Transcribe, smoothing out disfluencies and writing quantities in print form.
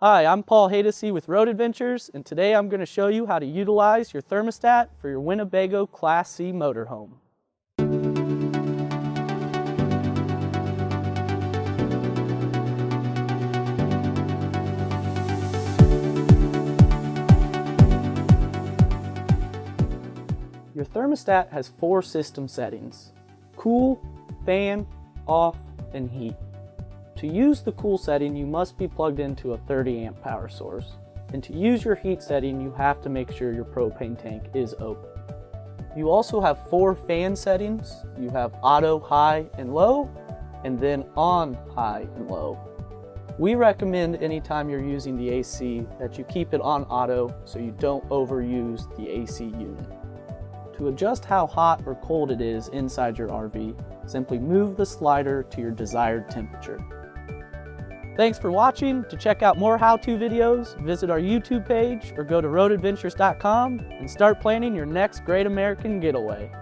Hi, I'm Paul Haydocy with Road Adventures, and today I'm going to show you how to utilize your thermostat for your Winnebago Class C motorhome. Your thermostat has 4 system settings: cool, fan, off, and heat. To use the cool setting, you must be plugged into a 30 amp power source. And to use your heat setting, you have to make sure your propane tank is open. You also have 4 fan settings. You have auto, high, and low, and then on, high, and low. We recommend anytime you're using the AC that you keep it on auto so you don't overuse the AC unit. To adjust how hot or cold it is inside your RV, simply move the slider to your desired temperature. Thanks for watching. To check out more how-to videos, visit our YouTube page or go to roadadventures.com and start planning your next Great American Getaway.